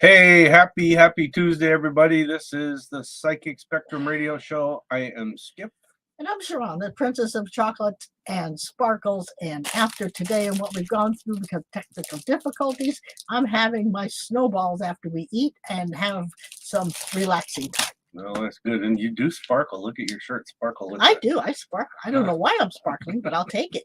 Hey, happy Tuesday, everybody. This is the Psychic Spectrum Radio Show. I am Skip. And I'm Sha'ron, the Princess of Chocolate and Sparkles. And after today and what we've gone through because of technical difficulties, I'm having my snowballs after we eat and have some relaxing time. Oh, that's good. And you do sparkle. Look at your shirt, sparkle. I do. I sparkle. I don't know why I'm sparkling, but I'll take it.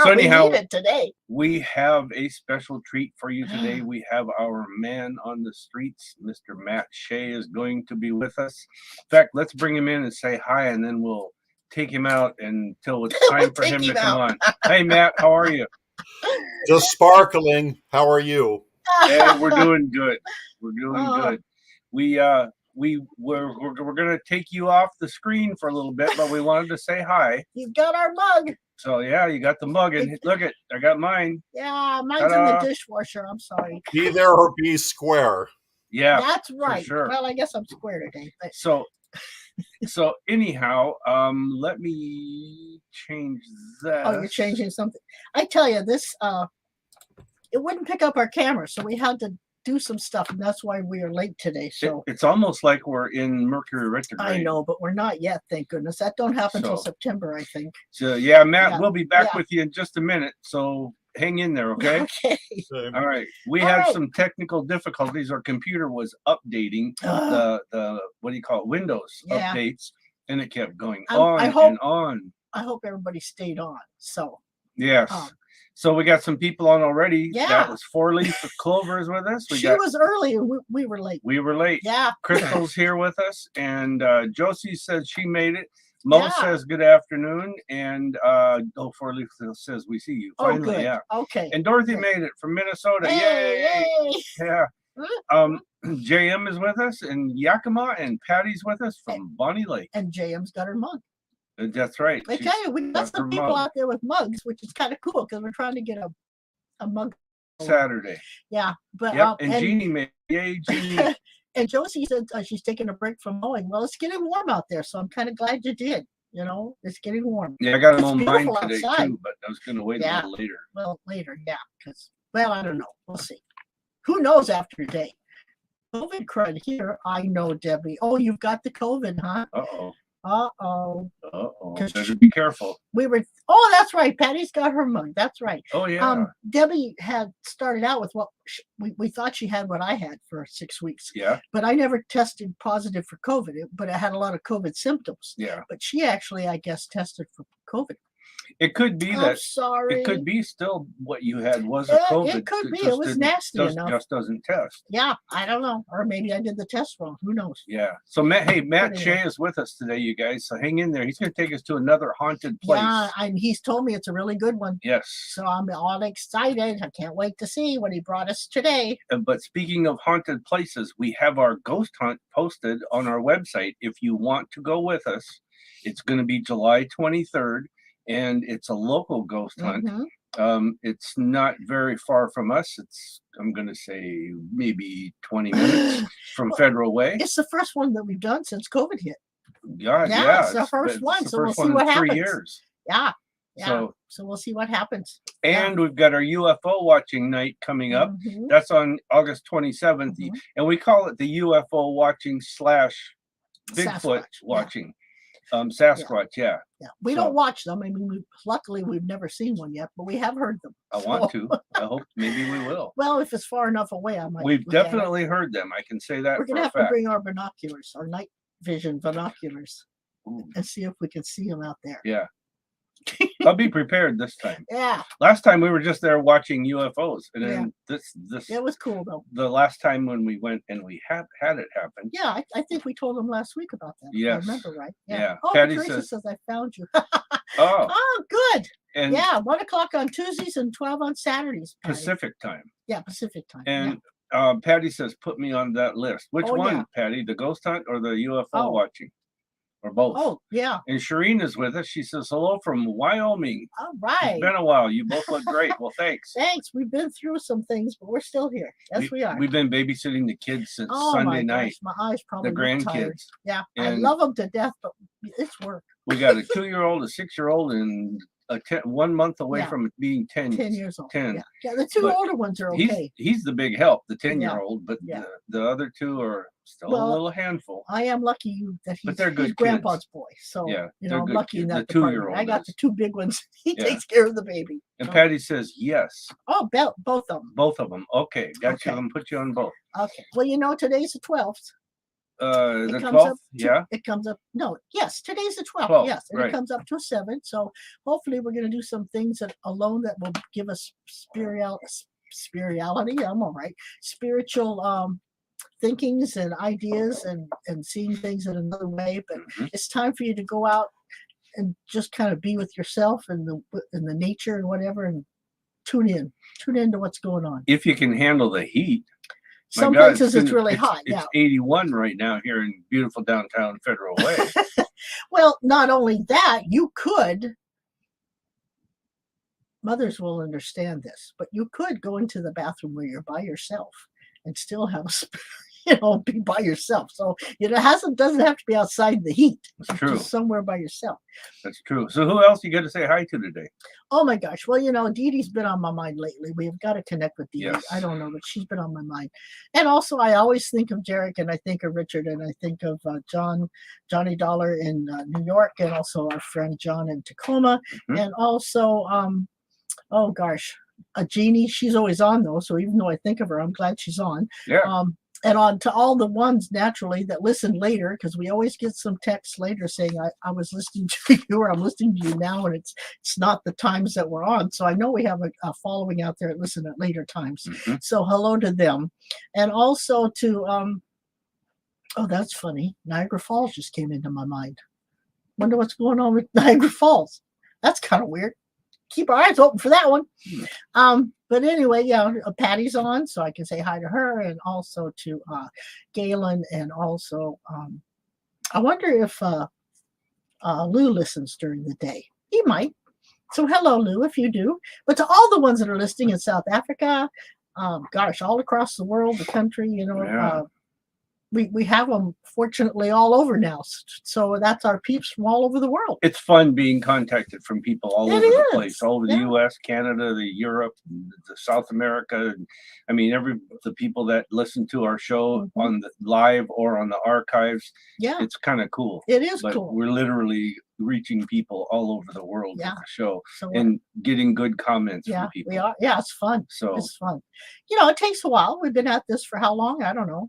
So anyhow, we need it today. We have a special treat for you today. We have our man on the streets, Mr. Matt Shea, is going to be with us. In fact, let's bring him in and say hi, and then we'll take him out until it's time for him to come on. Hey, Matt, how are you? Just sparkling. How are you? Hey, we're doing good. We're doing good. We're going to take you off the screen for a little bit, but we wanted to say hi. You've got our mug. So yeah, you got the mug, and look it, I got mine. Yeah, mine's in the dishwasher. I'm sorry. Be there or be square. Yeah, that's right. Sure. Well, I guess I'm square today. But... So anyhow, let me change that. Oh, you're changing something. I tell you, this it wouldn't pick up our camera, so we had to do some stuff, and that's why we are late today. So it's almost like we're in Mercury retrograde. I know, but we're not yet, thank goodness. That don't happen until September, I think. So yeah, Matt, we'll be back with you in just a minute, so hang in there, okay? Okay. All right. We had some technical difficulties. Our computer was updating the what do you call it, Windows updates, and it kept going on. I hope everybody stayed on. So yes. So we got some people on already. Yeah. That was 4-Leaf Clover is with us. She was early and we were late. We were late. Yeah. Crystal's here with us. And Josie says she made it. Mo says good afternoon. And 4-Leaf says we see you. Finally, good. Yeah. Okay. And Dorothy made it from Minnesota. Yay! Yeah. JM is with us, and Yakima, and Patty's with us from Bonnie Lake. And JM's got her mug. That's right. I tell you, we got some people out there with mugs, which is kind of cool because we're trying to get a mug Saturday. Yeah, but and Jeannie made Jeannie. And Josie said she's taking a break from mowing. Well, it's getting warm out there, so I'm kind of glad you did. You know, it's getting warm. Yeah, I got to mow mine today too, but I was going to wait a little later. Well, later, because I don't know. We'll see. Who knows after today? COVID crud here. I know, Debbie. Oh, you've got the COVID, huh? Uh-oh. Uh-oh. Better be careful. That's right. Patty's got her mug. That's right. Oh, yeah. Debbie had started out with what we thought she had what I had for 6 weeks. Yeah. But I never tested positive for COVID, but I had a lot of COVID symptoms. Yeah. But she actually, I guess, tested for COVID. It could be that. Sorry. It could be still what you had was a COVID. It could be. It was nasty enough. Just doesn't test. Yeah, I don't know. Or maybe I did the test wrong. Who knows? Yeah. So Matt Shea is with us today, you guys. So hang in there. He's going to take us to another haunted place. Yeah, and he's told me it's a really good one. Yes. So I'm all excited. I can't wait to see what he brought us today. But speaking of haunted places, we have our ghost hunt posted on our website. If you want to go with us, it's going to be July 23rd. And it's a local ghost hunt. It's not very far from us. It's, I'm going to say, maybe 20 minutes from Federal Way. It's the first one that we've done since COVID hit. Yeah, it's the first one. So we'll see what happens. 3 years. Yeah. So we'll see what happens. And we've got our UFO watching night coming up. That's on August 27th. And we call it the UFO watching / Bigfoot watching. Sasquatch, yeah. We don't watch them. I mean, luckily we've never seen one yet, but we have heard them. I want to. I hope maybe we will. Well, if it's far enough away, I might. We've definitely heard them. I can say that. We're gonna have to bring our binoculars, our night vision binoculars, and see if we can see them out there. Yeah. I'll be prepared this time. Yeah. Last time we were just there watching UFOs, and then this. It was cool though. The last time when we went and we had it happen. Yeah, I think we told them last week about that. Yes. I remember right. Yeah. Oh, Patty Teresa says I found you. Oh, good. And 1 o'clock on Tuesdays and 12 on Saturdays. Patty. Pacific time. Yeah, Pacific time. And Patty says, put me on that list. Which one, Patty? The ghost hunt or the UFO watching? Or both. Oh, yeah. And Sha'ron is with us. She says, hello from Wyoming. All right. It's been a while. You both look great. Well, thanks. Thanks. We've been through some things, but we're still here. Yes, we are. We've been babysitting the kids since Sunday night. My eyes probably the grandkids. Yeah, and I love them to death, but it's work. We got a 2-year-old, a 6-year-old, and 1 month away Yeah. from being 10. 10 years old. 10. Yeah, the two But older ones are okay. He's the big help, the 10-year-old, but Yeah. the other two are still Well, a little handful. I am lucky that But they're good he's grandpa's kids. boy. So, Yeah, you they're know, I'm good lucky in kids. that The department. 2-year-old I got is. the two big ones. He Yeah. takes care of the baby. And So- Patty says yes, Oh, both of them. both of them. Okay, got Okay. you. I'm put you on both. Okay. Well, you know, today's the 12th. The It comes 12th, up yeah. It comes up. No, yes, today's the 12th. 12th, Yes, and right. it comes up to a 7. So hopefully we're going to do some things that will give us spirituality. I'm all right. Spiritual thinkings and ideas and seeing things in another way. But it's time for you to go out and just kind of be with yourself and the nature and whatever, and tune in to what's going on. If you can handle the heat. My Some God, places it's really hot. It's 81 right now here in beautiful downtown Federal Way. Well, not only that, you could. Mothers will understand this, but you could go into the bathroom where you're by yourself and still have be by yourself. So it doesn't have to be outside the heat. That's true. Just somewhere by yourself. That's true. So who else you got to say hi to today? Oh my gosh. Well, you know, Dee Dee's been on my mind lately. We've got to connect with Dee Dee. Yes. I don't know, but she's been on my mind. And also, I always think of Jarek, and I think of Richard, and I think of Johnny Dollar in New York, and also our friend John in Tacoma, and also, oh gosh, Jeannie. She's always on though, so even though I think of her, I'm glad she's on. Yeah. And on to all the ones naturally that listen later, because we always get some texts later saying I was listening to you, or I'm listening to you now, and it's not the times that we're on. So I know we have a following out there that listen at later times. So hello to them, and also to oh, that's funny. Niagara Falls just came into my mind. Wonder what's going on with Niagara Falls. That's kind of weird. Keep our eyes open for that one. But anyway, yeah, Patty's on, so I can say hi to her, and also to Galen, and also I wonder if Lou listens during the day. He might. So hello, Lou, if you do. But to all the ones that are listening in South Africa, gosh, all across the world, the country, you know, we have them fortunately all over now. So that's our peeps from all over the world. It's fun being contacted from people all over the place, all over the U.S., Canada, the Europe, the South America. I mean, the people that listen to our show on the live or on the archives. Yeah, it's kind of cool. It is but cool. We're literally reaching people all over the world with the show, and getting good comments from people. We are. Yeah, it's fun. So it's fun. You know, it takes a while. We've been at this for how long? I don't know.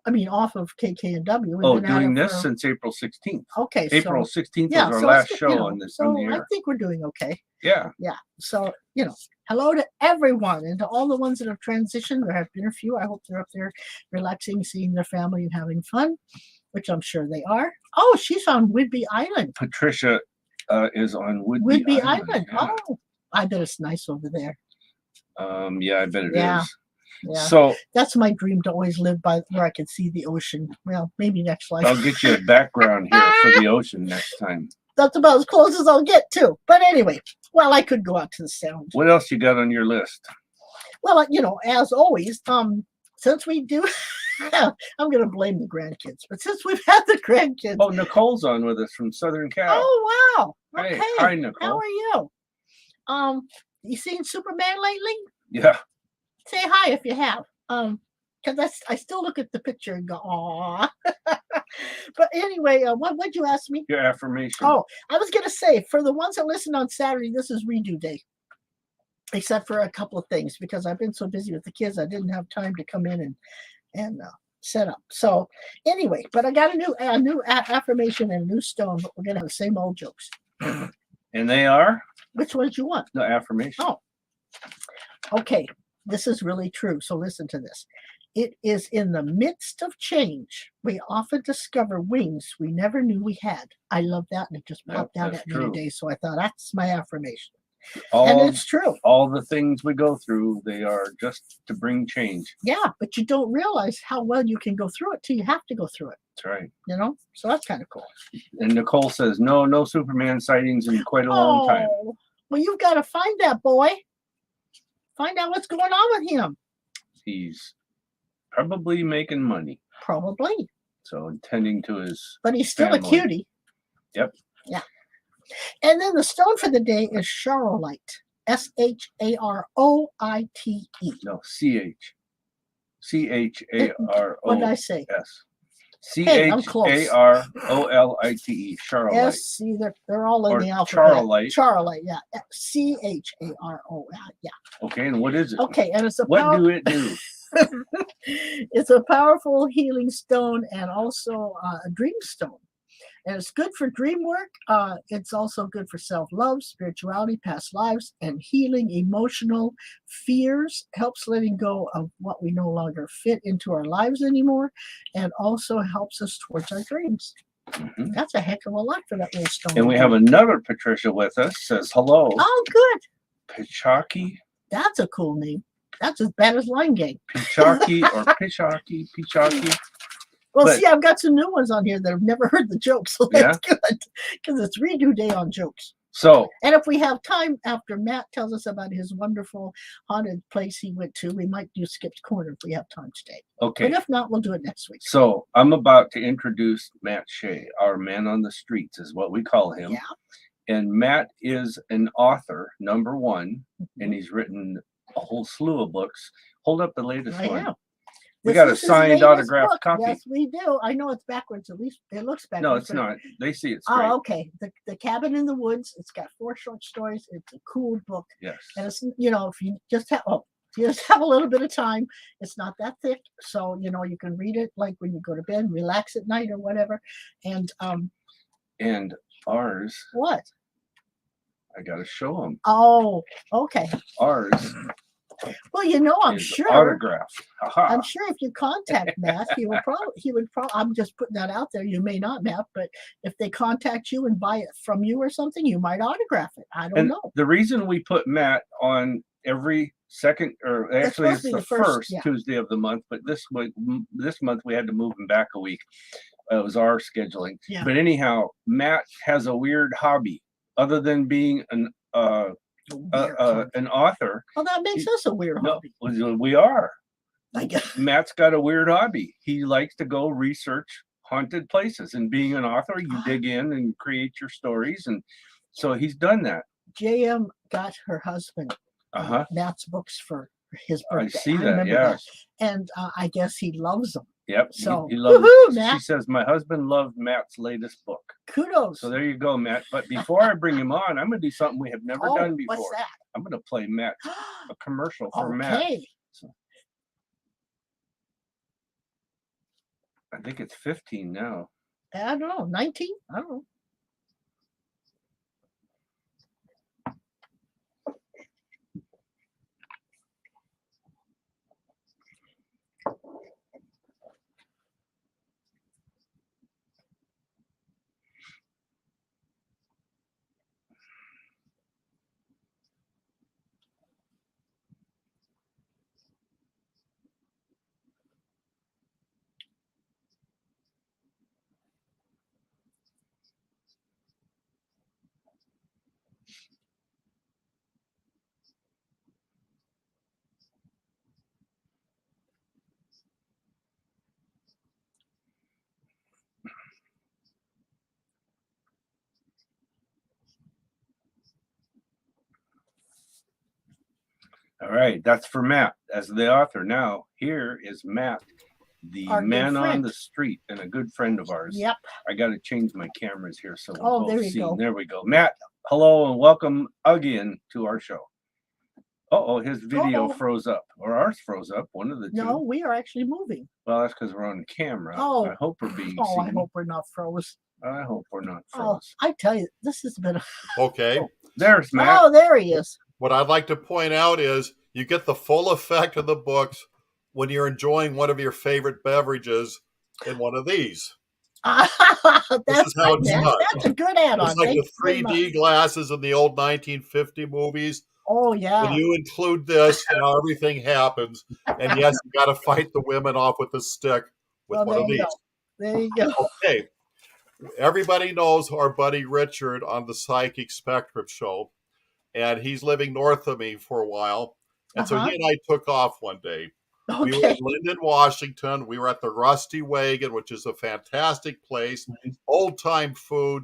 I mean, off of KK&W. Doing this since April 16th. Okay. April 16th was our last show on this. So I think we're doing okay. Yeah. Yeah. So, you know, hello to everyone, and to all the ones that have transitioned. There have been a few. I hope they're up there relaxing, seeing their family, and having fun, which I'm sure they are. Oh, she's on Whidbey Island. Patricia is on Whidbey Island. Yeah. Oh, I bet it's nice over there. Yeah, I bet it is. Yeah. So that's my dream, to always live by where I can see the ocean. Well, maybe next life. I'll get you a background here for the ocean next time. That's about as close as I'll get to. But anyway, well, I could go out to the sound. What else you got on your list? Well, you know, as always, since we do, I'm going to blame the grandkids, but since we've had the grandkids. Oh, Nicole's on with us from Southern Cal. Oh, wow. Okay. Hey, hi, Nicole. How are you? You seen Superman lately? Yeah. Say hi if you have. Because I still look at the picture and go, aw. But anyway, what'd you ask me? Your affirmation. Oh, I was gonna say, for the ones that listen on Saturday, this is redo day. Except for a couple of things, because I've been so busy with the kids, I didn't have time to come in and set up. So anyway, but I got a new affirmation and a new stone, but we're gonna have the same old jokes. And they are? Which ones you want? The affirmation. Oh, okay. This is really true. So listen to this. It is in the midst of change we often discover wings we never knew we had. I love that, and it just popped out at me today. So I thought that's my affirmation. And it's true. All the things we go through, they are just to bring change. Yeah, but you don't realize how well you can go through it till you have to go through it. That's right. You know, so that's kind of cool. And Nicole says, no Superman sightings in quite a long time. Well, you've got to find that boy. Find out what's going on with him. He's probably making money. Probably. So tending to his But he's still family. a cutie. Yep. Yeah. And then the stone for the day is Charolite. Sharoite. No, Charolite. What did I say? Charolite. I'm close. Charolite. S. See, they're all in Or the alphabet. Charolite. Charolite, yeah. Charo. Yeah. Okay, and what is it? Okay, and it's What do it do? It's a powerful healing stone and also a dream stone. And it's good for dream work. It's also good for self-love, spirituality, past lives, and healing emotional fears. Helps letting go of what we no longer fit into our lives anymore, and also helps us towards our dreams. Mhm. That's a heck of a lot for that little stone. And we have another Patricia with us. Says hello. Oh, good. Pichaki. That's a cool name. That's as bad as Line Gang. Pichaki or Pichaki. Well, But- see, I've got some new ones on here that have never heard the jokes, so that's good because it's redo day on jokes. So, And if we have time after Matt tells us about his wonderful haunted place he went to, we might do Skip's Corner if we have time today. okay. But if not, we'll do it next week. So I'm about to introduce Matt Shea, our man on the streets is what we call him. Yeah. And Matt is an author, number one, and he's written a whole slew of books. Hold up the latest I one. have. We got a This is his signed latest autographed book. copy. Yes, we do. I know it's backwards. At least it looks backwards. No, it's but- not. They see it straight. Oh, okay. The Cabin in the Woods. It's got 4 short stories. It's a cool book. Yes. And it's, if you just have a little bit of time, it's not that thick. So, you can read it like when you go to bed, relax at night or whatever. And And ours, what? I got to show them. Oh, okay. Ours Well, I'm is sure. autographed. Aha. I'm sure if you contact Matt, he would probably, I'm just putting that out there. You may not, Matt, but if they contact you and buy it from you or something, you might autograph it. I don't And know. the reason we put Matt on every second, or It's actually supposed it's to be the the first, first yeah. Tuesday of the month, but this month we had to move him back a week. It was our scheduling. Yeah. But anyhow, Matt has a weird hobby other than being an author. Well, that makes us a weird No, hobby. we are. I guess. Matt's got a weird hobby. He likes to go research haunted places, and being an author, you dig in and create your stories, and so he's done that. JM got her husband Matt's books for his birthday. I see that. remember Yes. And I guess he loves them. Yep. So, he loves. woohoo, She Matt. says my husband loved Matt's latest book. Kudos. So there you go, Matt. But before I bring him on, I'm gonna do something we have never done before. What's that? I'm gonna play Matt a commercial for Matt. Okay. I think it's 15 now. I don't know. 19? I don't know. All right, that's for Matt as the author. Now, here is Matt, the Our good man on friend. the street and a good friend of ours. Yep. I got to change my cameras here so we're Oh, both there you seen. go. There we go. Matt, hello and welcome again to our show. Oh, his video Uh-oh. froze up, or ours froze up. One of the two. No, we are actually moving. Well, that's because we're on camera. Oh. I hope we're being Oh, I seen. hope we're not froze. I hope we're not Oh, froze. I tell you, this has been. Okay. There's Matt. Oh, there he is. What I'd like to point out is you get the full effect of the books when you're enjoying one of your favorite beverages in one of these. That's is how it's Matt. done. That's a good add-on. It's like Thank the you very 3D much. glasses in the old 1950 movies. Oh, yeah. When you include this, now everything happens. And yes, you got to fight the women off with a stick with Well, one there of you these. go. There you go. Okay. Everybody knows our buddy Richard on the Psychic Spectrum show, and he's living north of me for a while. And so he and I took off one day. We were Okay. in Linden, Washington. We were at the Rusty Wagon, which is a fantastic place, old time food.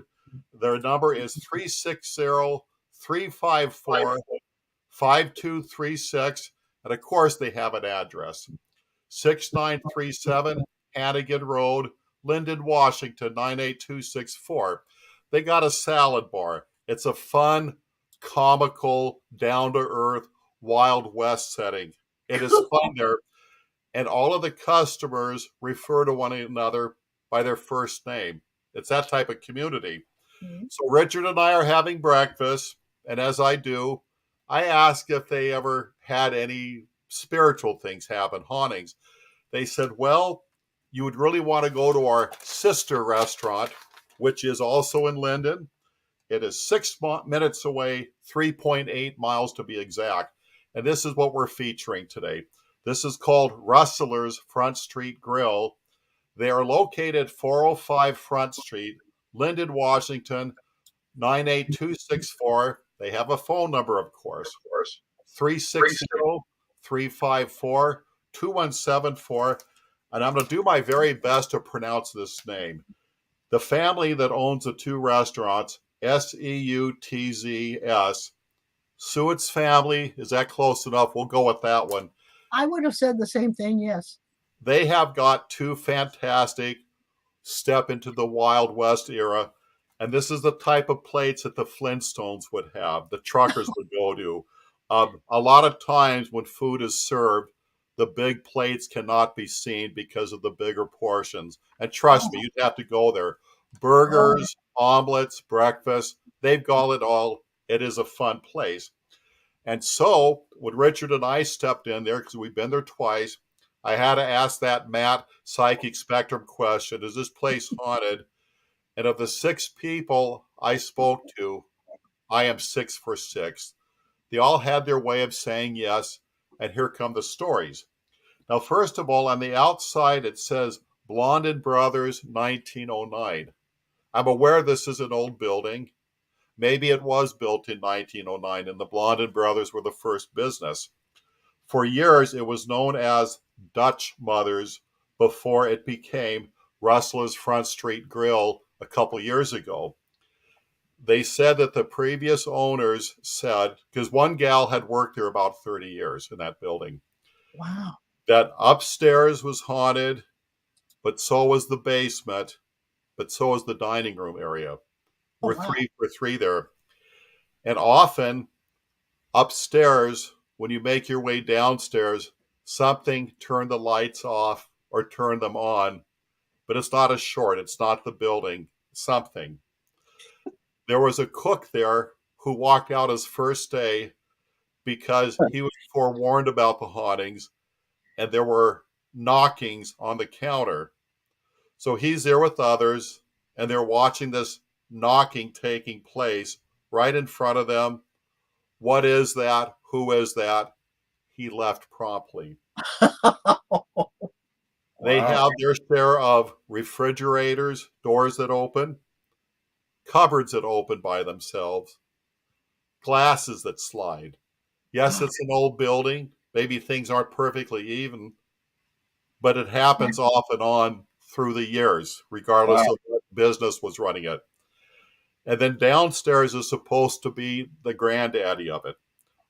Their number is 360-354-5236. And of course, they have an address 6937 Hannigan Road, Linden, Washington, 98264. They got a salad bar. It's a fun, comical, down to earth, Wild West setting. It is fun there. And all of the customers refer to one another by their first name. It's that type of community. Mhm. So Richard and I are having breakfast, and as I do, I ask if they ever had any spiritual things happen, hauntings. They said, well, you would really want to go to our sister restaurant, which is also in Linden. It is 6 minutes away, 3.8 miles to be exact. And this is what we're featuring today. This is called Rustler's Front Street Grill. They are located 405 Front Street, Linden, Washington, 98264. They have a phone number, of course, 360-354-2174. And I'm going to do my very best to pronounce this name. The family that owns the two restaurants, Seutzs, Suet's family, is that close enough? We'll go with that one. I would have said the same thing, yes. They have got two fantastic step into the Wild West era. And this is the type of plates that the Flintstones would have, the truckers would go to. A lot of times when food is served, the big plates cannot be seen because of the bigger portions. And trust me, you'd have to go there. Burgers, omelets, breakfast, they've got it all. It is a fun place. And so when Richard and I stepped in there, because we've been there twice, I had to ask that Matt psychic spectrum question, is this place haunted? And of the 6 people I spoke to, I am 6 for 6. They all had their way of saying yes, and here come the stories. Now, first of all, on the outside, it says Blondin Brothers, 1909. I'm aware this is an old building. Maybe it was built in 1909, and the Blondin Brothers were the first business. For years, it was known as Dutch Mothers before it became Rustler's Front Street Grill a couple years ago. They said that the previous owners said, because one gal had worked there about 30 years in that building, Wow. that upstairs was haunted, but so was the basement, but so was the dining room area. We're Wow. 3 there. And often upstairs, when you make your way downstairs, something turned the lights off or turned them on, but it's not a short, it's not the building, something. There was a cook there who walked out his first day because he was forewarned about the hauntings and there were knockings on the counter. So he's there with others and they're watching this knocking taking place right in front of them. What is that? Who is that? He left promptly. They have their share of refrigerators, doors that open, cupboards that open by themselves, glasses that slide. Yes, it's an old building. Maybe things aren't perfectly even, but it happens off and on through the years, regardless of what business was running it. And then downstairs is supposed to be the granddaddy of it.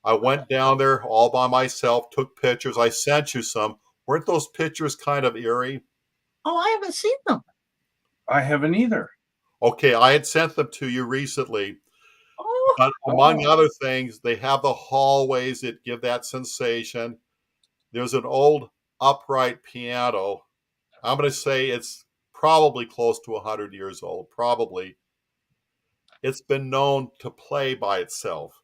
I went down there all by myself, took pictures. I sent you some. Weren't those pictures kind of eerie? Oh, I haven't seen them. I haven't either. Okay, I had sent them to you recently. Oh, But among other things, they have the hallways that give that sensation. There's an old upright piano. I'm going to say it's probably close to 100 years old, probably. It's been known to play by itself.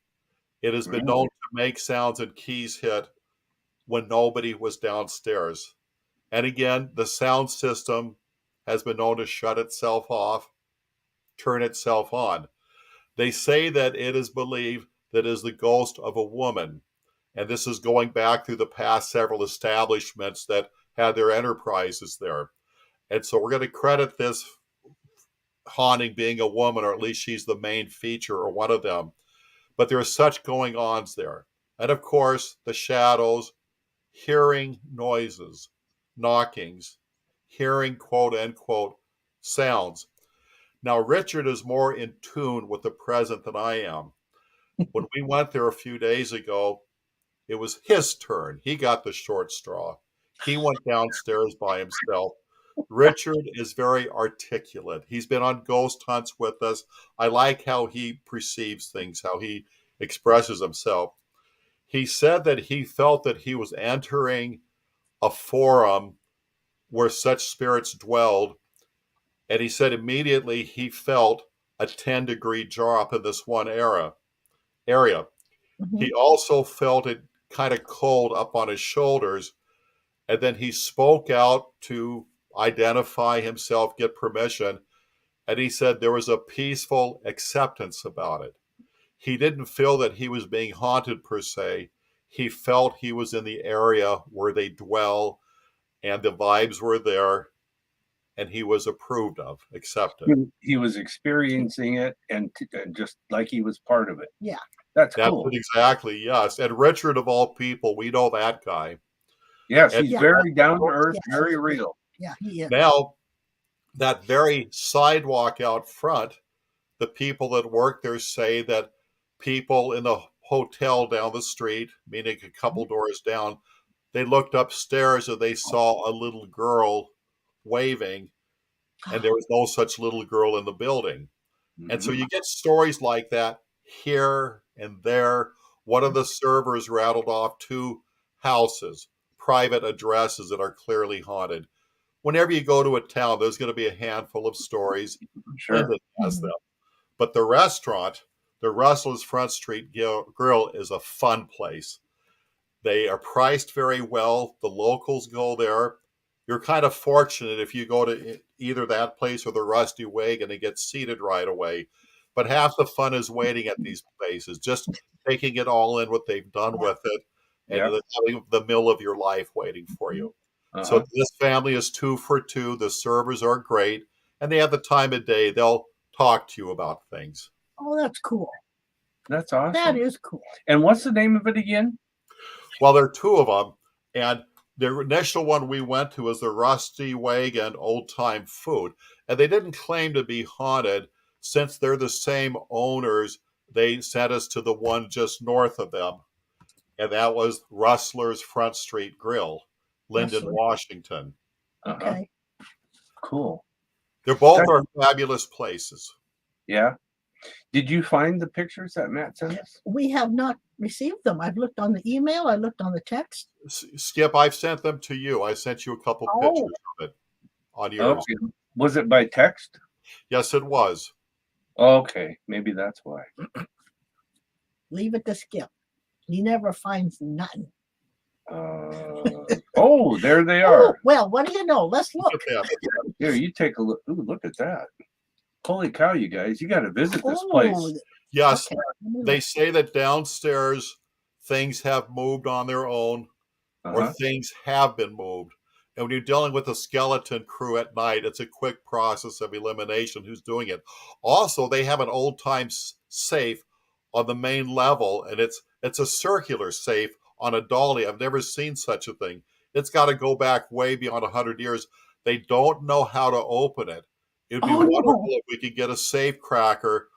It has been known to make sounds and keys hit when nobody was downstairs. And again, the sound system has been known to shut itself off, turn itself on. They say that it is believed that it is the ghost of a woman. And this is going back through the past several establishments that had their enterprises there. And so we're going to credit this haunting being a woman, or at least she's the main feature or one of them. But there are such going ons there. And of course, the shadows, hearing noises, knockings, hearing quote unquote sounds. Now, Richard is more in tune with the present than I am. When we went there a few days ago, it was his turn. He got the short straw. He went downstairs by himself. Richard is very articulate. He's been on ghost hunts with us. I like how he perceives things, how he expresses himself. He said that he felt that he was entering a forum where such spirits dwelled. And he said immediately he felt a 10-degree drop in this one area. Mhm. He also felt it kind of cold up on his shoulders. And then he spoke out to identify himself, get permission. And he said there was a peaceful acceptance about it. He didn't feel that he was being haunted per se. He felt he was in the area where they dwell and the vibes were there and he was approved of, accepted. He was experiencing it and just like he was part of it. Yeah. That's That's cool. it exactly, yes. And Richard, of all people, we know that guy. Yes, And he's very down to earth, Yes. very real. Yeah, he is. now, that very sidewalk out front, the people that work there say that people in the hotel down the street, meaning a couple doors down, they looked upstairs and they saw a little girl waving, and there was no such little girl in the building. And so Mhm. you get stories like that here and there. One of the servers rattled off 2 houses, private addresses that are clearly haunted. Whenever you go to a town, there's going to be a handful of stories. Sure. Linden has Mhm. them. But the restaurant, the Rustler's Front Street Grill, is a fun place. They are priced very well. The locals go there. You're kind of fortunate if you go to either that place or the Rusty Wagon and get seated right away. But half the fun is waiting at these places, just taking it all in, what they've done Yeah. with it, and Yep. having the meal of your life waiting for you. So Uh-huh. this family is 2 for 2. The servers are great, and they have the time of day. They'll talk to you about things. Oh, that's cool. That's awesome. That is cool. And what's the name of it again? Well, there are 2 of them, and the initial one we went to was the Rusty Wagon Old Time Food, and they didn't claim to be haunted. Since they're the same owners, they sent us to the one just north of them, and that was Rustler's Front Street Grill, Linden, Rustler. Washington. Uh-huh. Okay. Cool. They're both are fabulous places. Yeah. Did you find the pictures that Matt sent us? We have not received them. I've looked on the email. I looked on the text. Skip, I've sent them to you. I sent you a couple Oh. pictures of it on yours. Okay. Was it by text? Yes, it was. Okay, maybe that's why. Leave it to Skip. He never finds nothing. Oh, there they Oh, are. well, what do you know? Let's look. Look at that. Here, you take a look. Ooh, look at that. Holy cow, you guys. You got to visit this place. Oh, Yes, okay. Let me they look. say that downstairs things have moved on their own or Uh-huh. things have been moved. And when you're dealing with a skeleton crew at night, it's a quick process of elimination who's doing it. Also, they have an old time safe on the main level, and it's a circular safe on a dolly. I've never seen such a thing. It's got to go back way beyond 100 years. They don't know how to open it. It'd be Oh, no. wonderful if we could get a safe cracker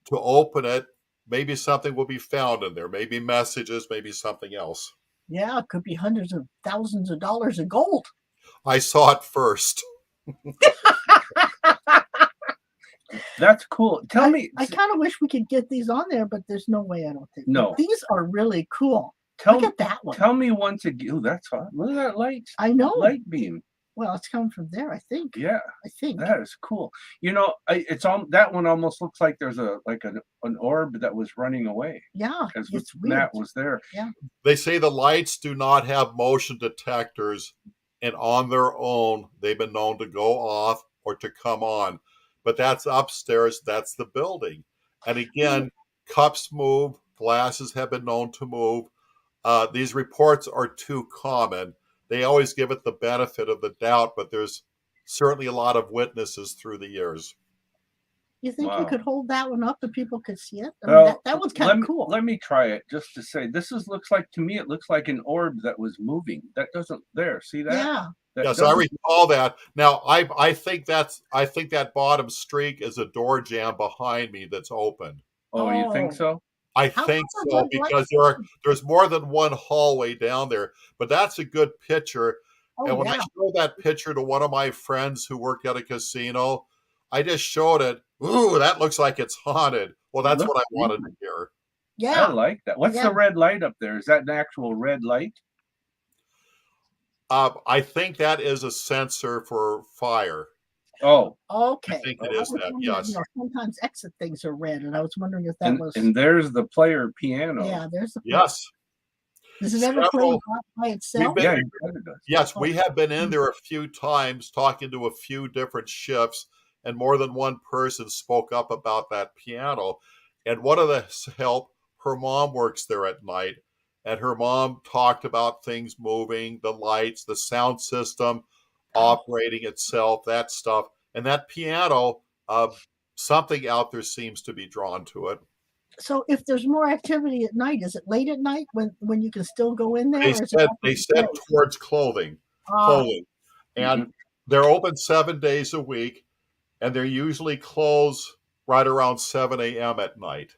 to open it. Maybe something will be found in there. Maybe messages, maybe something else. Yeah, it could be hundreds of thousands of dollars of gold. I saw it first. That's cool. Tell me. I kind of wish we could get these on there, but there's no way. I don't think. No. But these are really cool. Tell Look me. at that one. Tell me once again. Ooh, that's hot. Look at that light. I know. Light beam. Well, it's coming from there. I think. Yeah, I think. that is cool. You know, it's all that one almost looks like there's an orb that was running away Yeah, as it's weird. Matt was there. They say the lights do not have motion detectors, and on their own, they've been known to go off or to come on. But that's upstairs, that's the building. And again, cups move, glasses have been known to move. These reports are too common. They always give it the benefit of the doubt, but there's certainly a lot of witnesses through the years. You think you Wow. could hold that one up and people could see it? I mean, Well, that one's kind of cool. Let me try it just to say this looks like to me it looks like an orb that was moving. That doesn't there. See that? Yeah, Yes, I recall that. Now, I think that bottom streak is a door jamb behind me that's open. Oh, you think Oh, so? I how think come so red light? because there's more than one hallway down there. But that's a good picture. Oh, And when I yeah. showed that picture to one of my friends who worked at a casino, I just showed it. Ooh, that looks like it's haunted. Well, that's Looks what I wanted to creepy. hear. I Yeah. like that. What's Yeah. the red light up there? Is that an actual red light? I think that is a sensor for fire. Oh, I Okay. think I it was is that. wondering, Yes. sometimes exit things are red, and I was wondering if that was. and there's the player piano. Yeah, there's the. Yes. Does it ever play Several- by itself? been- Yeah, you said it does. Yes, Oh. we have been in there a few times talking to a few different shifts, and more than one person spoke up about that piano. And one of the help, her mom works there at night, and her mom talked about things moving, the lights, the sound system operating itself, that stuff. And that piano, something out there seems to be drawn to it. So if there's more activity at night, is it late at night when you can still go in there? They Or is said it they said towards clothing. And they're open 7 days a week, and they're usually closed right around 7 a.m. at night.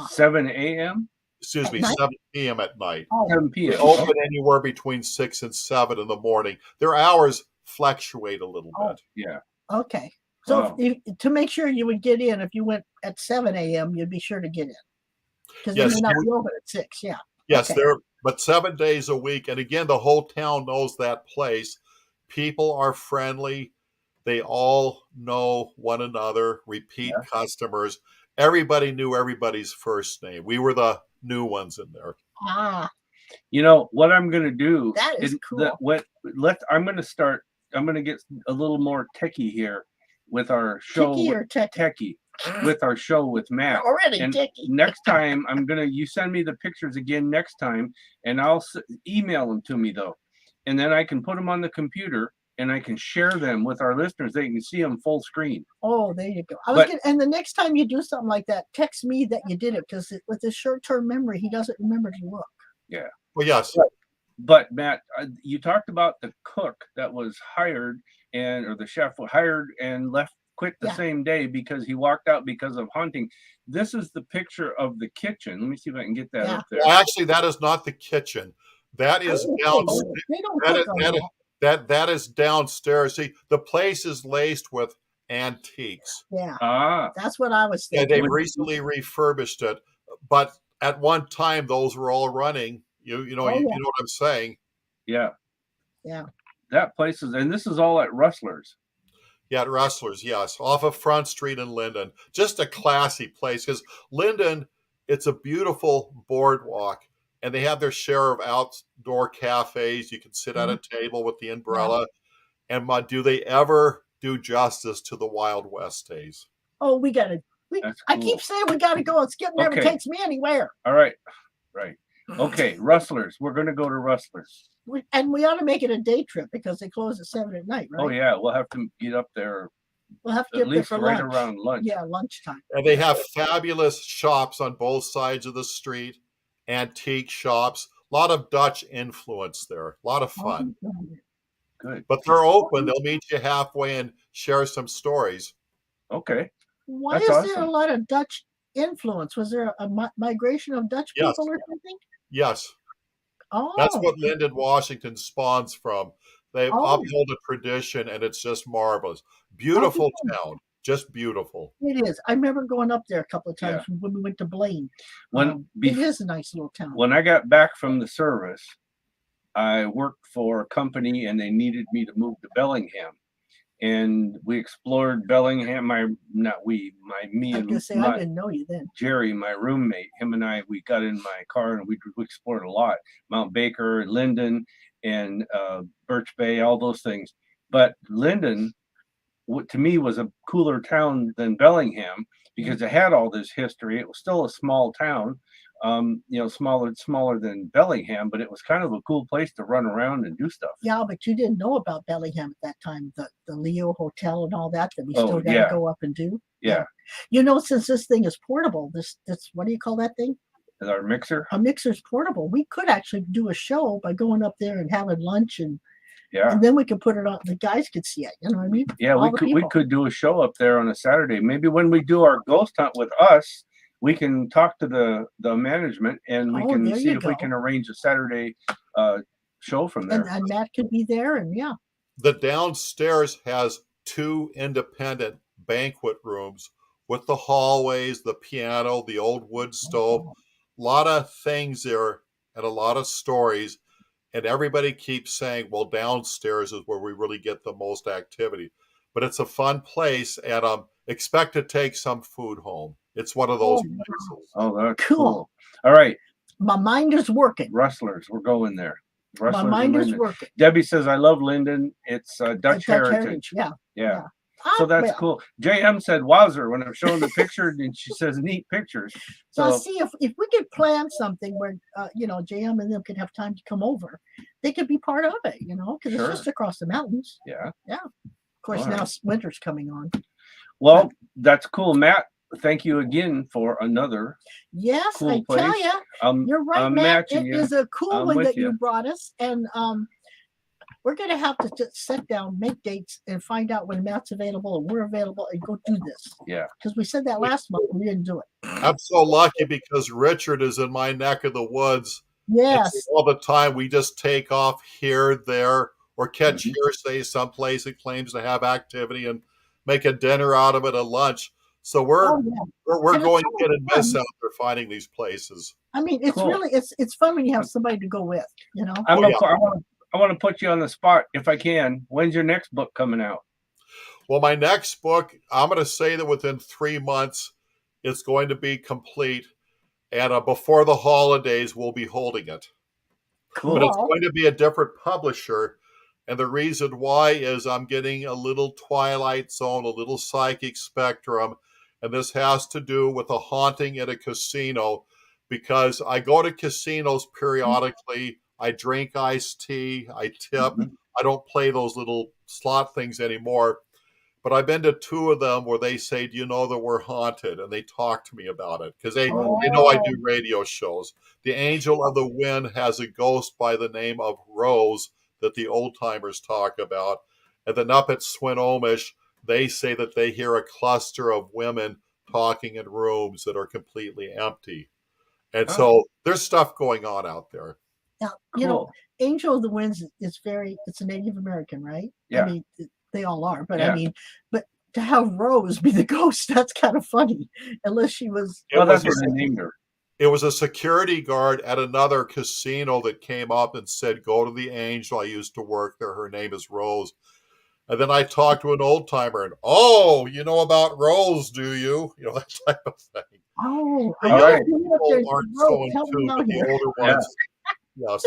7 a.m. Excuse At me, night? 7 p.m. at night. 7 They p.m. open anywhere between 6 and 7 in the morning. Their hours fluctuate a little bit. Yeah. Okay. So Wow. to make sure you would get in, if you went at 7 a.m., you'd be sure to get in. Because Yes, they may not be open at 6. Yeah. Yes, Okay. but 7 days a week. And again, the whole town knows that place. People are friendly. They all know one another, repeat customers. Everybody knew everybody's first name. We were the new ones in there. You know what I'm going to do? That is cool. I'm going to get a little more techie here with our show. Techie or techie? With our show with Matt. Already and techie. Next time you send me the pictures again next time, and I'll email them to me though, and then I can put them on the computer and I can share them with our listeners. They can see them full screen. Oh, there you go. And the next time you do something like that, text me that you did it, because with his short-term memory, he doesn't remember to look. Yeah. Well, yes. But Matt, you talked about the cook that was hired or the chef was hired and quit the same day because he walked out because of hunting. This is the picture of the kitchen. Let me see if I can get that up there. Well, actually, that is not the kitchen. That is downstairs. They don't cook on that is downstairs. See, the place is laced with antiques. Yeah. That's what I was thinking. They've recently refurbished it, but at one time those were all running. You know what I'm saying? Yeah. Yeah. That place is, and this is all at Rustler's. Yeah, at Rustler's, yes, off of Front Street in Linden. Just a classy place, because Linden, it's a beautiful boardwalk, and they have their share of outdoor cafes. You can sit at a table with the umbrella. And do they ever do justice to the Wild West days? Oh, we got to. I keep saying we got to go, and Skip never takes me anywhere. All right. Right. Okay, Rustler's. We're going to go to Rustler's. We ought to make it a day trip because they close at 7 at night, right? Oh yeah, we'll have to get up there. We'll have to get there for right lunch. around lunch. Yeah, lunchtime. And they have fabulous shops on both sides of the street, antique shops. A lot of Dutch influence there. A lot of fun. Good. But they're open. They'll meet you halfway and share some stories. Okay. Why is there a lot of Dutch influence? Was there a migration of Dutch people or something? Yes. Oh. That's what Linden, Washington spawns from. They uphold a tradition, and it's just marvelous. Beautiful town. Just beautiful. It is. I remember going up there a couple of times when we went to Blaine. It is a nice little town. When I got back from the service, I worked for a company, and they needed me to move to Bellingham. And we explored Bellingham. I didn't know you then. Jerry, my roommate, him and I, we got in my car and we explored a lot. Mount Baker, Linden, and Birch Bay, all those things. But Linden, to me, was a cooler town than Bellingham because it had all this history. It was still a small town, smaller than Bellingham, but it was kind of a cool place to run around and do stuff. Yeah, but you didn't know about Bellingham at that time, the Leo Hotel and all that we still got to go up and do. Yeah. Since this thing is portable, this what do you call that thing? Our mixer? A mixer's portable. We could actually do a show by going up there and having lunch and Yeah. And then we could put it on. The guys could see it. You know what I mean? Yeah, All we the could people. do a show up there on a Saturday. Maybe when we do our ghost hunt with us, we can talk to the management and we Oh, can there see you if we go. can arrange a Saturday show from there. And Matt could be there, and yeah. The downstairs has 2 independent banquet rooms with the hallways, the piano, the old wood stove, a lot of things there and a lot of stories. And everybody keeps saying, well, downstairs is where we really get the most activity. But it's a fun place, and expect to take some food home. It's one of those places. Oh, that's Cool. cool. All right, My mind is working. Rustlers, we're going there. My Rustlers mind and is Linden. working. Debbie says, I love Linden. It's Dutch heritage. Yeah. Yeah. Ah, So that's well, cool. JM said, wowzer, when I'm showing the picture, and she says, neat pictures. So So, see if we could plan something where JM and them could have time to come over, they could be part of it, because Sure. it's just across the mountains. yeah. Of course, All now right. winter's coming on. Well, that's cool. Matt, thank you again for another. Yes, Cool I tell place. you, you're right, I'm Matt. matching It you. is a cool I'm one with that you you. brought us, and we're going to have to just sit down, make dates, and find out when Matt's available and we're available, and go do this. Yeah. Because we said that last month, we didn't do it. I'm so lucky because Richard is in my neck of the woods. Yes. And so all the time we just take off here, there, or catch Mhm. hearsay someplace that claims to have activity and make a dinner out of it, a lunch. So we're Oh, yeah. we're And it's going to always get a miss fun. out there finding these places. I mean, it's Cool. really it's fun when you have somebody to go with, I yeah. want to put you on the spot if I can. When's your next book coming out? Well, my next book, I'm going to say that within 3 months, it's going to be complete. And before the holidays, we'll be holding it. Cool. But it's going to be a different publisher. And the reason why is I'm getting a little Twilight Zone, a little Psychic Spectrum. And this has to do with a haunting at a casino because I go to casinos periodically. I drink iced tea. I tip. Mhm. I don't play those little slot things anymore. But I've been to 2 of them where they say, do you know that we're haunted? And they talk to me about it because they know I do radio shows. The Angel of the Wind has a ghost by the name of Rose that the old timers talk about. And then up at Swinomish, they say that they hear a cluster of women talking in rooms that are completely empty. And so there's stuff going on out there. Now, Cool. Angel of the Winds is it's a Native American, right? Yeah. I mean, they all are, but Yeah. but to have Rose be the ghost, that's kind of funny. Unless she was. Well, that's what they named her. It was a security guard at another casino that came up and said, go to the Angel. I used to work there. Her name is Rose. And then I talked to an old timer and, oh, you know about Rose, do you? You know, that type of thing. Oh, The I young right. people aren't so in Help me tune, out but the here. older Yeah. ones, yes.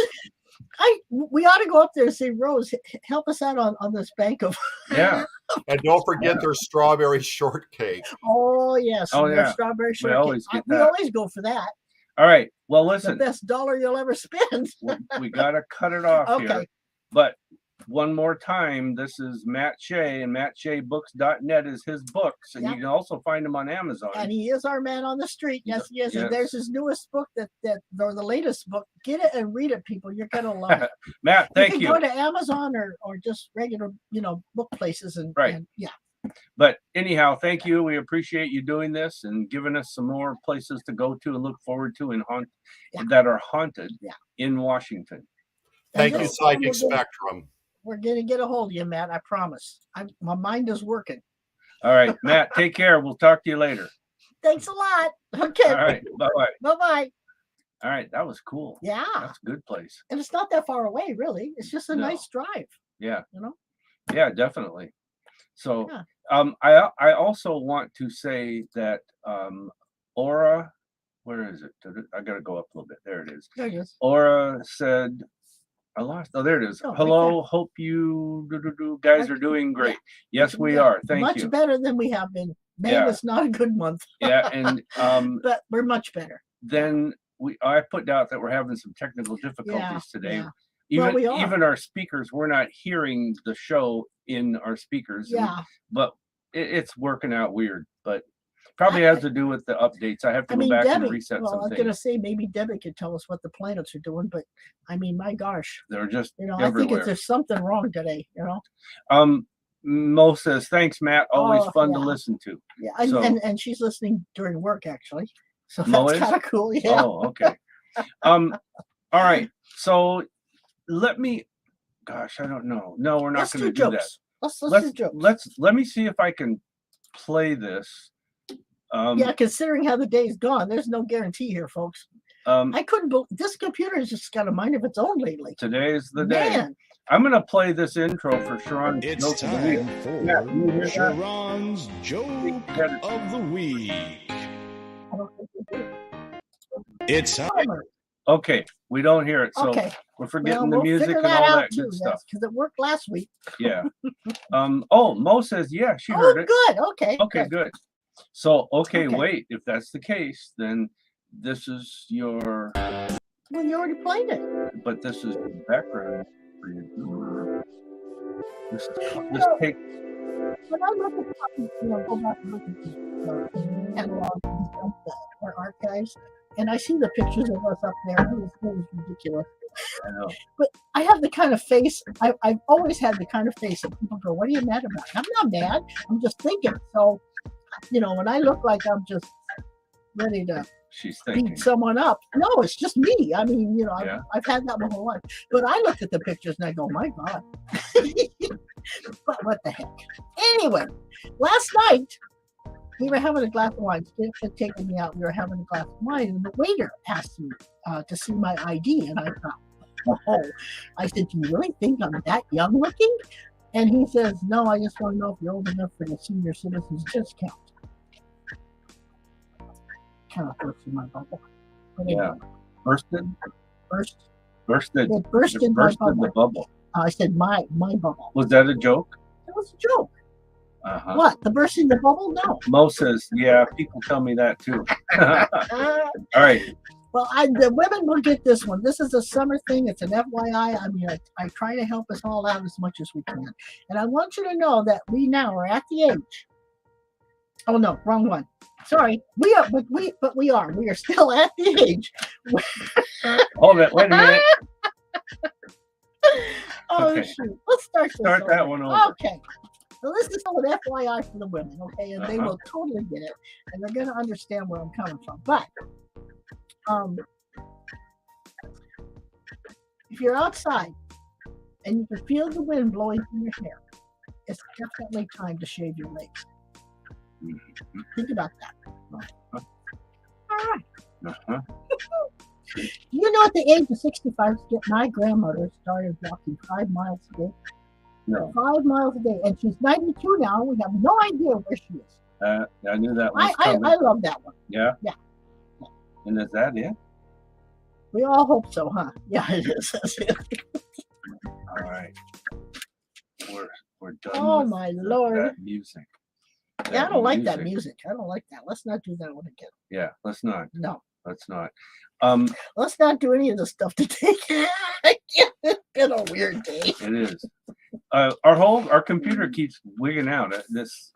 We ought to go up there and say, Rose, help us out on this bank of. Yeah. And don't forget their strawberry shortcake. Oh yes. Oh, their yeah. strawberry We shortcake. always get We that. always go for that. All right. Well, The listen, best dollar you'll ever spend. we got to cut it off here. Okay. But one more time, this is Matt Shea, and MattSheaBooks.net is his books, and Yeah. you can also find them on Amazon. And he is our man on the street. Yes, he is. Yes. And there's his newest book or the latest book. Get it and read it, people. You're gonna love it. Matt, thank you. you. Can go to Amazon or just regular, book places and Right. and yeah. But anyhow, thank you. We appreciate you doing this and giving us some more places to go to and look forward to that are haunted in Washington. Thank And you, this time Psychic Spectrum. We're gonna get a hold of you, Matt. I promise. My mind is working. All right, Matt, take care. We'll talk to you later. Thanks a lot. Okay. All right. Bye-bye. Bye-bye. All right. That was cool. Yeah. That's a good place. And it's not that far away, really. It's just a nice drive. Yeah. You know? Yeah, definitely. So Yeah. I also want to say that Aura, where is it? I gotta go up a little bit. There it is. There it is. Aura said, I lost. Oh, there it is. Oh, right Hello, hope you guys are doing great. Yes, we are. Thank much you. better than we have been. May Yeah. was not a good month. Yeah, and but we're much better. then I put out that we're having some technical difficulties today. Yeah. Well, we are. Even our speakers, we're not hearing the show in our speakers. Yeah. But it's working out weird. But Probably has to do with the updates. I have to I go mean, back and Debbie. reset Well, I some was gonna things. say maybe Debbie could tell us what the planets are doing, but I mean, my gosh, They're just I think everywhere. there's something wrong today. Mo says, thanks, Matt. Always Oh, fun to yeah. listen to. Yeah, and, So- and she's listening during work actually, so Mo that's is? kind of cool. Yeah. Oh, okay. All right. So let me. Gosh, I don't know. No, we're not Let's going to do do that. jokes. Let's do jokes. Let me see if I can play this. Yeah, considering how the day's gone, there's no guarantee here, folks. I couldn't believe this computer has just got a mind of its own lately. Today is the day. Man, I'm going to play this intro for Sha'ron. It's time for Sha'ron's Joke of the Week. I don't think we do. It's time. Timer. Okay, we don't hear it, so Okay. we're forgetting Well, the music figure and that all out that good stuff. because it worked last week. Yeah. Oh, Mo says, yeah, she Oh, heard it. good. Okay. Okay, good. So, okay, Okay. wait. If that's the case, then this is your, Well, you already played it. but this is the background for you. This take. When I look at go back and look at the catalog and stuff, our archives, and I see the pictures of us up there. It was ridiculous. I know. But I have the kind of face. I've always had the kind of face that people go, "What are you mad about?" I'm not mad. I'm just thinking. So, when I look like I'm just ready to She's thinking. beat someone up, no, it's just me. I mean, Yeah. I've had that my whole life. But I look at the pictures and I go, "My God." But what the heck? Anyway, last night we were having a glass of wine. Skip had taken me out. We were having a glass of wine, and the waiter asked me to see my ID, and I thought, "Oh," I said, "Do you really think I'm that young looking?" And he says, "No, I just want to know if you're old enough for the senior citizens discount." Kind of burst in my bubble. But Yeah. anyway, Bursted? Bursted It burst in my bursted bubble. the bubble. I said, my bubble. Was that a joke? It was a joke. Uh-huh. What? The bursting the bubble? No. Mo says, yeah, people tell me that too. All right. Well, the women will get this one. This is a summer thing. It's an FYI. I mean, I try to help us all out as much as we can. And I want you to know that we now are at the age. Oh no, wrong one. Sorry. We are, but we are still at the age. Hold it. Wait a minute. Oh Okay. shoot. Let's start That over. one over. Okay. So this is an FYI for the women, okay? And they will totally get it. And they're gonna understand where I'm coming from. But if you're outside and you can feel the wind blowing through your hair, it's definitely time to shave your legs. Think about that. All right. Uh-huh. At the age of 65, my grandmother started walking 5 miles a day. No. 5 miles a day. And she's 92 now. We have no idea where she is. I knew that was I coming. love that one. Yeah? Yeah. And is that it? We all hope so, huh? Yeah, it is. That's it. All right. We're done. Oh, with my Lord. that music. Yeah, I don't like that music. I don't like that. Let's not do that one again. Yeah, let's not. No. Let's not. Let's not do any of the stuff today. It's been a weird day. It is. Our computer keeps wigging out.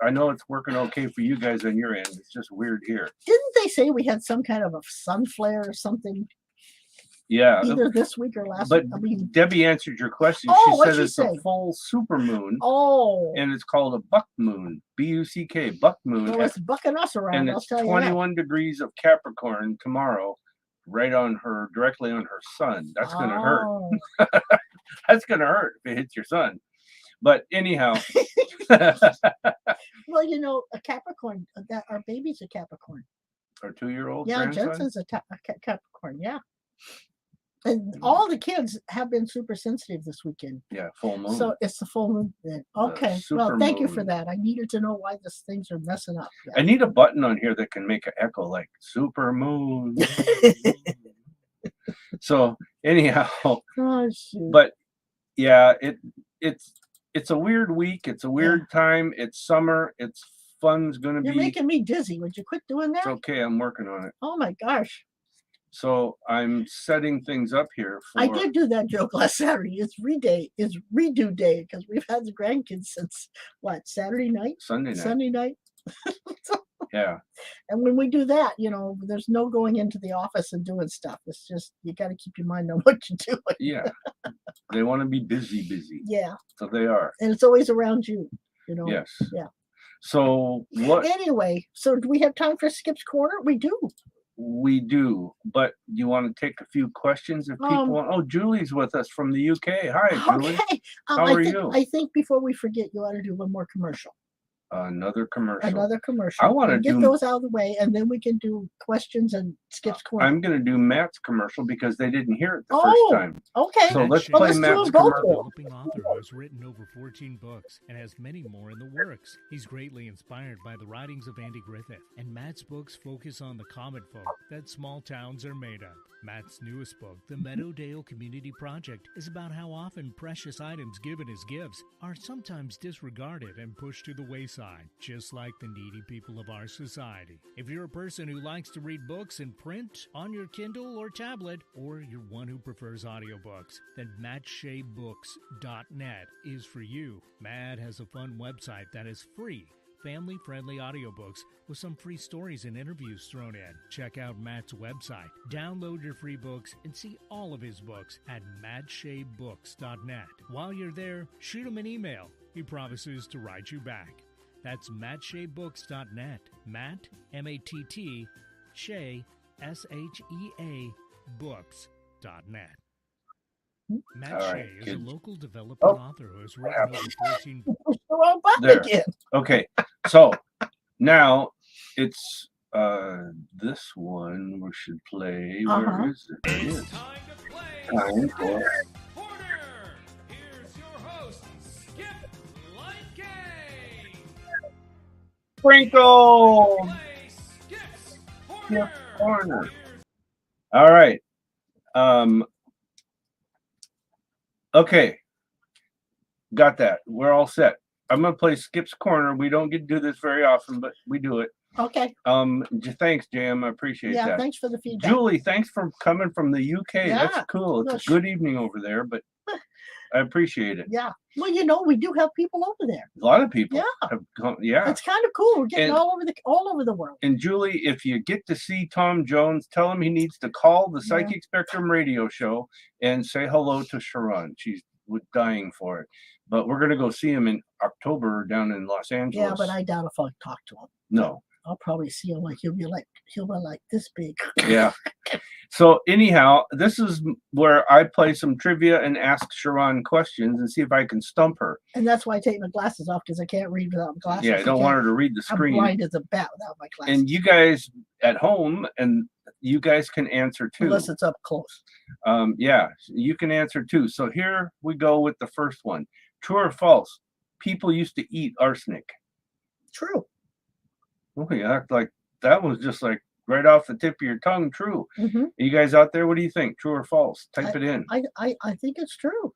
I know it's working okay for you guys on your end. It's just weird here. Didn't they say we had some kind of a sun flare or something Yeah. either this week or last But week? I mean, Debbie answered your question. Oh, She what'd said she it's say? a full super moon, oh, and it's called a buck moon. B-U-C-K, buck moon. well, it's bucking us around. And I'll it's tell you 21 degrees of Capricorn tomorrow, directly on her sun. That's that. gonna hurt. Oh. That's gonna hurt if it hits your sun. But anyhow, Well, a Capricorn. That our baby's a Capricorn. our 2-year-old Yeah, grandson. Jensen's a Capricorn. Yeah, and all the kids have been super sensitive this weekend. Yeah, full moon. So it's the full moon then. Okay. Well, super thank you for moon. that. I needed to know why these things are messing up. I need a button on here that can make an echo like super moon. So anyhow, Oh, shoot. but yeah, it's a weird week. It's a weird time. It's summer. It's fun's gonna You're be. making me dizzy. Would you quit doing that? It's okay. I'm working on it. Oh my gosh. So I'm setting things up here for. I did do that joke last Saturday. It's redo day because we've had the grandkids since what, Saturday night? Sunday night. Sunday night. Yeah. And when we do that, there's no going into the office and doing stuff. It's just you got to keep your mind on what you're doing. Yeah. They want to be busy. Yeah. So they are. And it's always around you. Yes. Yeah. So what? Anyway, so do we have time for Skip's Corner? We do. We do, but you want to take a few questions if people want? Oh, Julie's with us from the UK. Hi, Julie. Okay. How are you? I think before we forget, you ought to do one more commercial. Another commercial. I want to get those out of the way, and then we can do questions and Skip's Corner. I'm going to do Matt's commercial because they didn't hear it the first time. Okay. So let's play Matt's commercial. Developing author who has written over 14 books and has many more in the works. He's greatly inspired by the writings of Andy Griffith, and Matt's books focus on the common folk that small towns are made of. Matt's newest book, The Meadowdale Community Project, is about how often precious items given as gifts are sometimes disregarded and pushed to the wayside, just like the needy people of our society. If you're a person who likes to read books in print, on your Kindle or tablet, or you're one who prefers audiobooks, then mattshaybooks.net is for you. Matt has a fun website that is free, family-friendly audiobooks with some free stories and interviews thrown in. Check out Matt's website, download your free books, and see all of his books at mattshaybooks.net. While you're there, shoot him an email. He promises to write you back. That's mattshaybooks.net. Matt, M-A-T-T, Shay, S-H-E-A, books.net. Matt Shay is a local developing author who has written over 14 books. There. Okay, so now it's this one we should play. Where is it? It is Time to play. Time for Corner. Here's your host, Skip Like Game. Sprinkle Play Skip's Corner. Corner. All right. Okay. Got that. We're all set. I'm gonna play Skip's Corner. We don't get to do this very often, but we do it. Okay. Thanks, Jam. I appreciate Yeah, that. thanks for the feedback. Julie, thanks for coming from the UK. Yeah. That's cool. It's a good evening over there, but I appreciate it. Yeah. Well, we do have people over there. A lot of people Yeah. have come. Yeah. It's kind of cool. We're getting And- all over the world. And Julie, if you get to see Tom Jones, tell him he needs to call the Psychic Spectrum radio show and say hello to Sha'ron. She's dying for it. But we're going to go see him in October down in Los Angeles. Yeah, but I doubt if I'll talk to him. No. I'll probably see him he'll be like this big. Yeah. So anyhow, this is where I play some trivia and ask Sha'ron questions and see if I can stump her. And that's why I take my glasses off, because I can't read without my glasses. Yeah, I don't want her to read the screen. I'm blind as a bat without my glasses. And you guys at home, and you guys can answer too. Unless it's up close. Yeah, you can answer too. So here we go with the first one. True or false? People used to eat arsenic. True. Oh, you act like that was just like right off the tip of your tongue. True. Mm-hmm. You guys out there, what do you think? True or false? Type it in. I think it's true.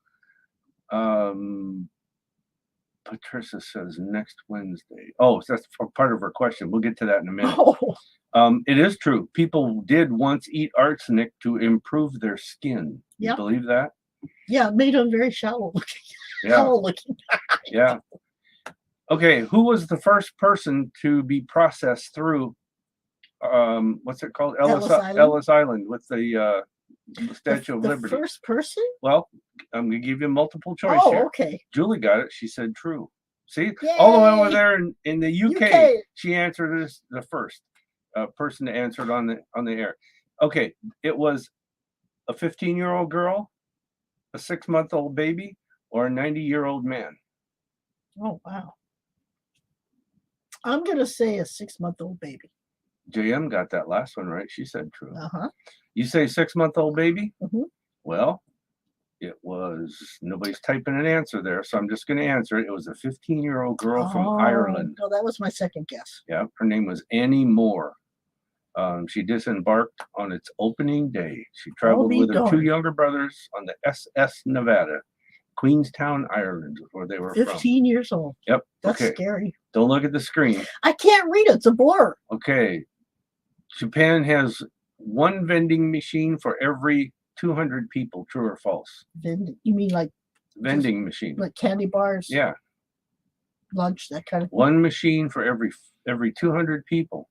Patricia says next Wednesday. Oh, so that's part of her question. We'll get to that in a minute. Oh. It is true. People did once eat arsenic to improve their skin. You Yep. believe that? Yeah, it made them very shallow looking. Yeah. Shallow looking. Yeah. Okay, who was the first person to be processed through what's it called? Ellis Island with the Statue of The Liberty. first person? Well, I'm gonna give you multiple choice Oh, here. okay. Julie got it. She said true. See, all the way over Yay. there in the UK, UK. she answered this the first person to answer it on the air. Okay, it was a 15-year-old girl, a 6-month-old baby, or a 90-year-old man. Oh, wow. I'm going to say a 6-month-old baby. JM got that last one right. She said true. Uh-huh. You say 6-month-old baby? Mhm. Well, it was, nobody's typing an answer there, so I'm just going to answer it. It was a 15-year-old girl from Ireland. No, that was my second guess. Yeah, her name was Annie Moore. She disembarked on its opening day. She traveled be with her 2 darned. younger brothers on the SS Nevada, Queenstown, Ireland, is where they were 15 years old. from. Yep. That's Okay. scary. Don't look at the screen. I can't read it. It's a blur. Okay. Japan has one vending machine for every 200 people. True or false? You mean like Vending machine. candy bars? Yeah. lunch, that kind of thing. One machine for every 200 people.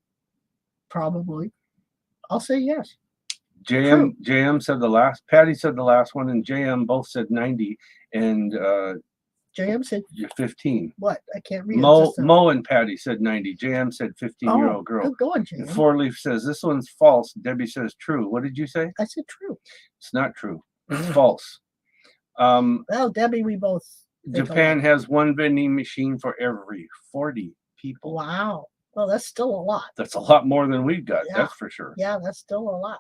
Probably. I'll say yes. JM said the last. Patty said the last one, and JM both said 90, and JM said 15. what? I can't read. Mo and Patty said 90. JM said 15-year-old girl. Good going, And JM. Four Leaf says this one's false. Debbie says true. What did you say? I said true. It's not true. It's false. Well, Debbie, we both think Japan alike. has one vending machine for every 40 people. Wow. Well, that's still a lot. That's a lot more than we've got. Yeah. That's for sure. Yeah, that's still a lot.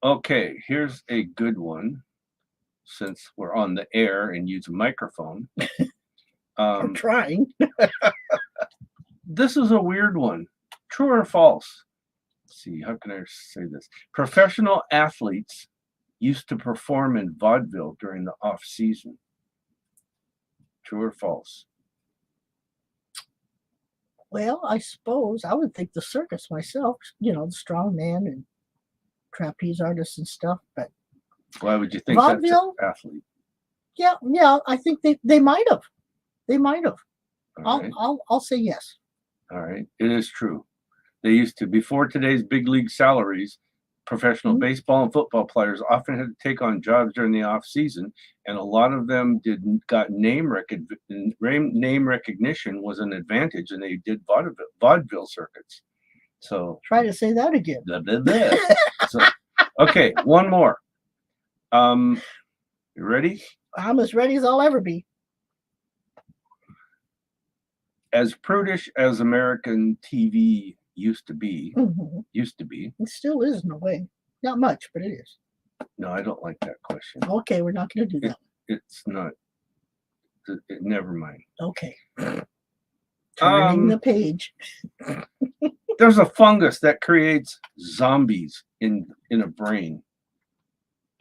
Okay, here's a good one. Since we're on the air and use a microphone. I'm trying. This is a weird one. True or false? Let's see, how can I say this? Professional athletes used to perform in vaudeville during the off season. True or false? Well, I suppose I would think the circus myself, the strong man and trapeze artists and stuff, but Why would you think vaudeville? that's an athlete? Yeah, I think they might have. They might have. All right. I'll say yes. All right. It is true. They used to, before today's big league salaries, professional baseball and football players often had to take on jobs during the off season, and a lot of them got name recognition was an advantage, and they did vaudeville circuits. So Try to say that again. blah, blah, blah. So, okay, one more. You ready? I'm as ready as I'll ever be. As prudish as American TV used to be, It still is in a way. Not much, but it is. No, I don't like that question. Okay, we're not going to do that. It's not. Never mind. Okay. Turning the page. There's a fungus that creates zombies in a brain.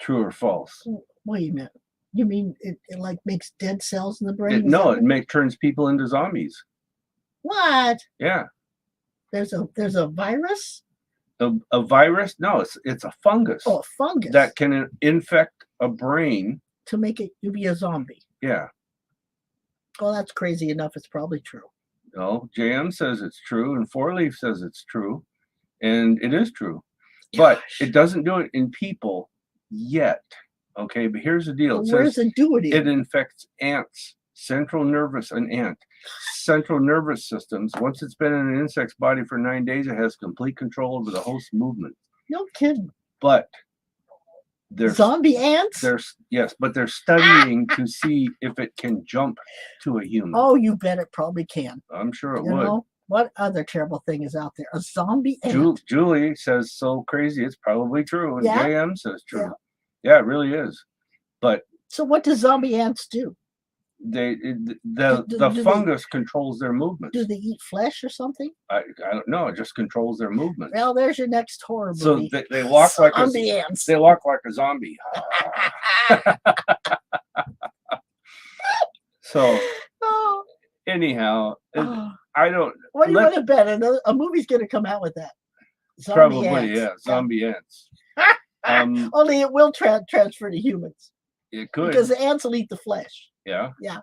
True or false? Wait a minute. You mean it like makes dead cells in the brain? It turns people into zombies. What? Yeah. There's a virus? A virus? No, it's a fungus. Oh, a fungus. That can infect a brain. To make it you be a zombie. Yeah. Well, that's crazy enough. It's probably true. No, JM says it's true, and Four Leaf says it's true, and it is true. But it doesn't do it in people yet. Okay, but here's the deal. Well, where does it do it in? It infects ants, central nervous systems. Once it's been in an insect's body for 9 days, it has complete control over the host movement. No kidding. But there's zombie ants? But they're studying to see if it can jump to a human. Oh, you bet it probably can. I'm sure it You would. know, what other terrible thing is out there? A zombie ant. Julie says so crazy it's probably true, and Yeah? JM says true. Yeah, it really is. But So what do zombie ants do? the fungus controls their movements. Do they eat flesh or something? I don't know. It just controls their movements. Well, there's your next horror So movie. they walk like zombie ants. They walk like a zombie. So Oh, anyhow, oh. I don't. What do you want to bet? A movie's going to come out with that. Zombie Probably, ants. yeah, zombie ants. Only it will transfer to humans It could. because the ants will eat the flesh. Yeah. Yeah.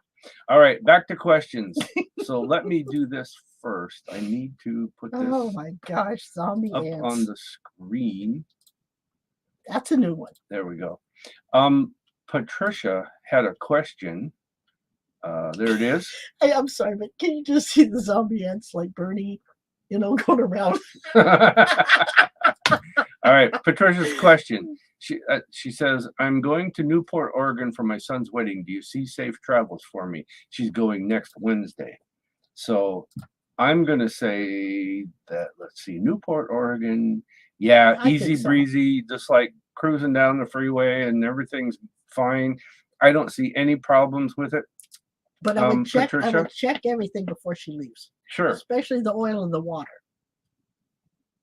All right, back to questions. So let me do this first. I need to put this Oh my gosh, zombie up ants. on the screen. That's a new one. There we go. Patricia had a question. There it is. Hey, I'm sorry, but can you just see the zombie ants like Bernie, going around? All right, Patricia's question. She says, I'm going to Newport, Oregon for my son's wedding. Do you see safe travels for me? She's going next Wednesday. So I'm going to say that, let's see, Newport, Oregon. Yeah, I easy think so. breezy, just like cruising down the freeway and everything's fine. I don't see any problems with it. But I would check. I Patricia? would check everything before she leaves, Sure. especially the oil and the water.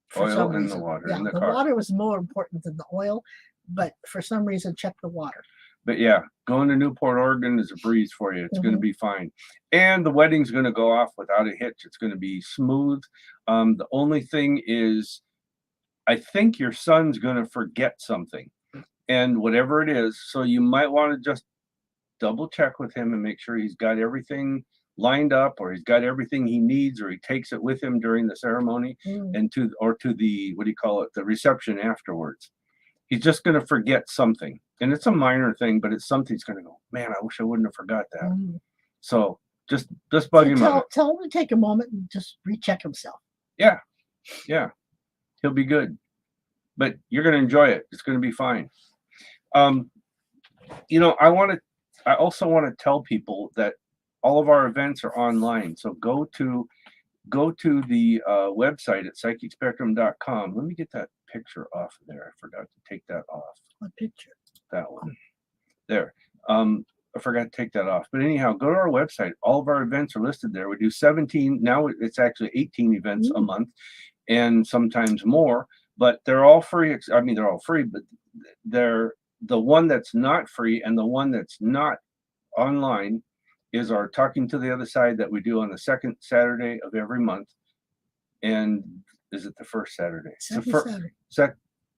For Oil some and the reason. water Yeah, in the the car. water was more important than the oil, but for some reason, check the water. But yeah, going to Newport, Oregon is a breeze for you. It's going to be fine. And the wedding's going to go off without a hitch. It's going to be smooth. The only thing is, I think your son's going to forget something. And whatever it is, so you might want to just double check with him and make sure he's got everything lined up, or he's got everything he needs, or he takes it with him during the ceremony and to the, what do you call it, the reception afterwards. He's just going to forget something, and it's a minor thing, but it's something he's going to go, man, I wish I wouldn't have forgot that. So just bug him up. Tell him to take a moment and just recheck himself. Yeah, he'll be good, but you're going to enjoy it. It's going to be fine. You know, I also want to tell people that all of our events are online. So go to the website at psychicspectrum.com. Let me get that picture off of there. I forgot to take that off. What picture? That one. There. I forgot to take that off. But anyhow, go to our website. All of our events are listed there. We do 17. Now it's actually 18 events a month, and sometimes more. But they're all free. I mean, they're all free, but they're the one that's not free and the one that's not online is our Talking to the Other Side that we do on the second Saturday of every month. And is it the first Saturday? Saturday.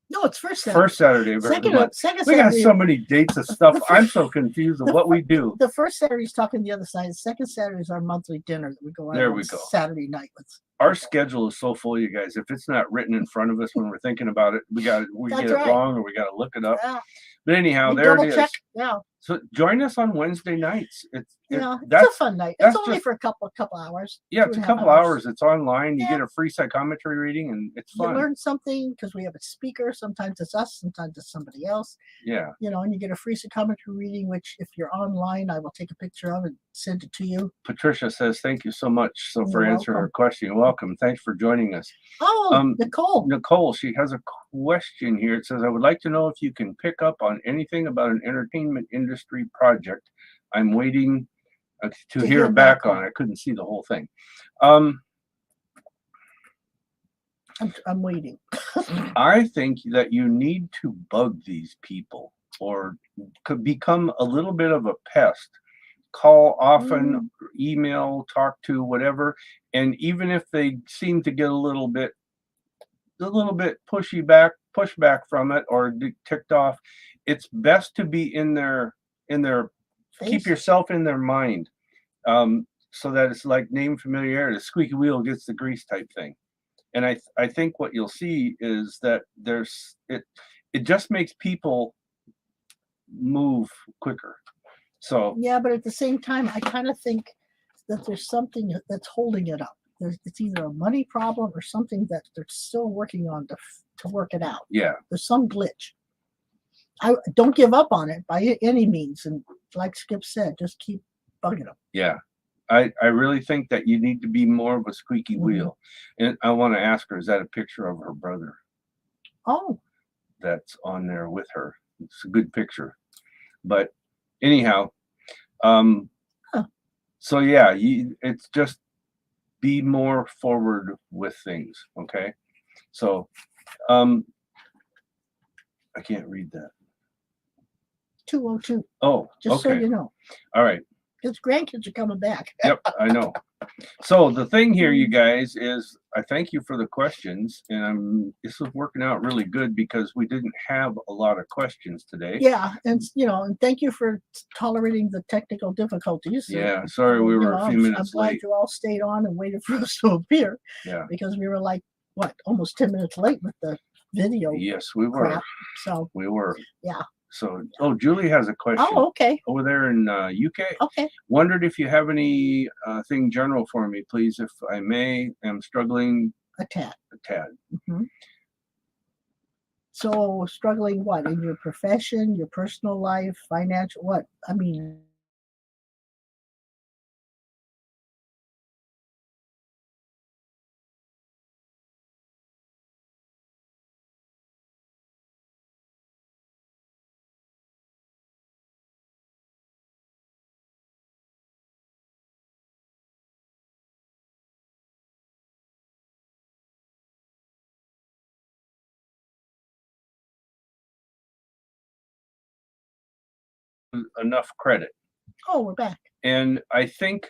No, it's first Saturday. First Saturday of every month. Second we got Saturday. so many dates of stuff. I'm so confused of what we do. The first Saturday is Talking to the Other Side. The second Saturday is our monthly dinner that we go out on Saturday night with. Our schedule is so full, you guys. If it's not written in front of us when we're thinking about it, we get it wrong, or we got to look it up. Yeah. But anyhow, there it is. Yeah. So join us on Wednesday nights. It's a fun night. It's only for a couple hours. Yeah, it's a couple hours. It's online. You get a free psychometry reading, and it's fun. You learn something because we have a speaker. Sometimes it's us, sometimes it's somebody else. Yeah. You know, and you get a free psychometry reading, which if you're online, I will take a picture of and send it to you. Patricia says, thank you so much for answering her question. You're welcome. Thanks for joining us. Oh, Nicole. Nicole, she has a question here. It says, I would like to know if you can pick up on anything about an entertainment industry project. I'm waiting to hear back on. I couldn't see the whole thing. I'm waiting. I think that you need to bug these people or could become a little bit of a pest. Call often, email, talk to, whatever. And even if they seem to get a little bit pushback from it or ticked off, it's best to be in their keep yourself in their mind, so that it's like name familiarity. The squeaky wheel gets the grease type thing. And I think what you'll see is that it just makes people move quicker. So yeah, but at the same time, I kind of think that there's something that's holding it up. It's either a money problem or something that they're still working on to work it out. Yeah, there's some glitch. I don't give up on it by any means, and like Skip said, just keep bugging them. Yeah, I really think that you need to be more of a squeaky wheel. And I want to ask her, is that a picture of her brother? Oh, that's on there with her. It's a good picture. But anyhow, so yeah, it's just be more forward with things. Okay, so I can't read that. 202. Oh, just okay. So you know. All right. His grandkids are coming back. Yep, I know. So the thing here, you guys, is I thank you for the questions, and this is working out really good because we didn't have a lot of questions today. Yeah, and and thank you for tolerating the technical difficulties. Yeah, sorry we were a few minutes I'm glad late. you all stayed on and waited for us to appear. Yeah, because we were like almost 10 minutes late with the video. Yes, we were. Crap, so we were. Yeah. So, Julie has a question. Oh, okay. Over there in UK. Okay. Wondered if you have any thing general for me, please, if I may. I'm struggling. A tad. Mm-hmm. So, struggling what? In your profession, your personal life, financial, what? I mean... enough credit. Oh, we're back. And I think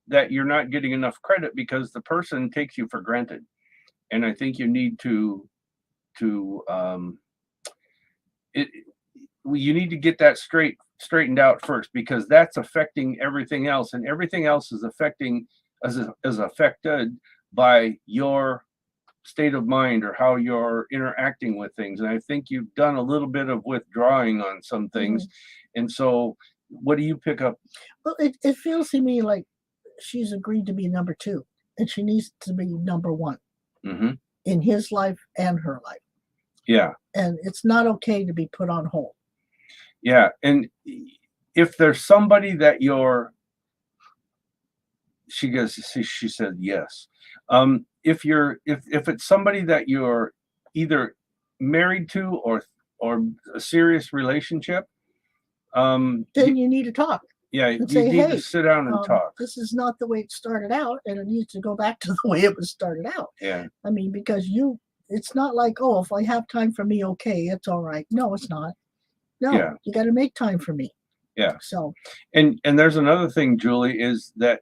that you're not getting enough credit because the person takes you for granted. And I think you need you need to get that straight straightened out first, because that's affecting everything else, and everything else is affected by your state of mind or how you're interacting with things. And I think you've done a little bit of withdrawing on some things. And so what do you pick up? Well, it feels to me like she's agreed to be number 2, and she needs to be number 1 in his life and her life. Yeah. And it's not okay to be put on hold. Yeah. And if there's somebody that she said yes. If it's somebody that you're either married to or a serious relationship, then you need to talk. Yeah, you say, need "Hey, to sit down and talk. This is not the way it started out, and it needs to go back to the way it was started out." Yeah. I mean, because it's not like, oh, if I have time for me, okay, it's all right. No, it's not. No, Yeah. you got to make time for me. Yeah. So, and there's another thing, Julie, is that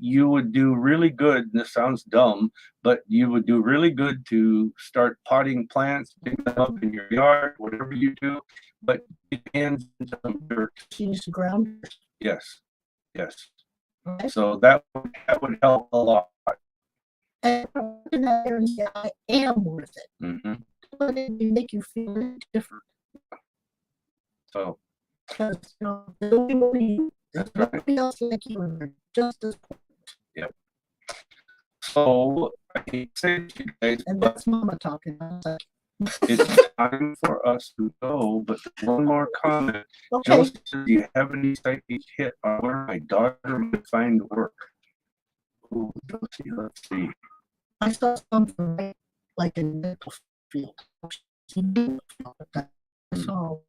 you would do really good. And this sounds dumb, but you would do really good to start potting plants, pick them up in your yard, whatever you do. But get hands into some dirt. She needs to ground. Yes. Yes. Right. So that would help a lot. And in that area, I am worth it. But it may make you feel different. So. Because nobody else like you, and they're just as important. Yep. So I hate to say it to you guys, and but that's Mama talking. it's time for us to go. But one more comment. Okay. Joseph, do you have any psychic hit on where my daughter might find work? Ooh, Josie, let's see. I saw something like in the medical field. So,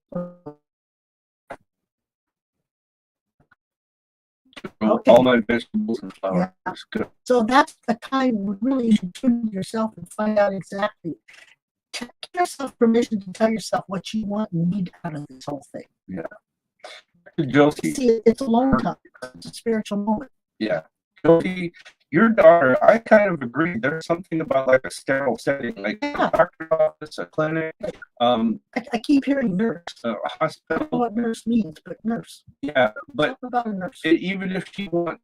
Okay. All my vegetables and flowers. Yeah. Good. So that's the time when really you should tune yourself and find out exactly. Give yourself permission to tell yourself what you want and need out of this whole thing. Yeah. Josie. See, it's a long time. It's a spiritual moment. Yeah. Josie, your daughter, I kind of agree. There's something about like a sterile setting, like a doctor's office, a clinic. I keep hearing nurse. A hospital. I don't know what nurse means, but nurse. Yeah, but talk about a nurse. Even if she wants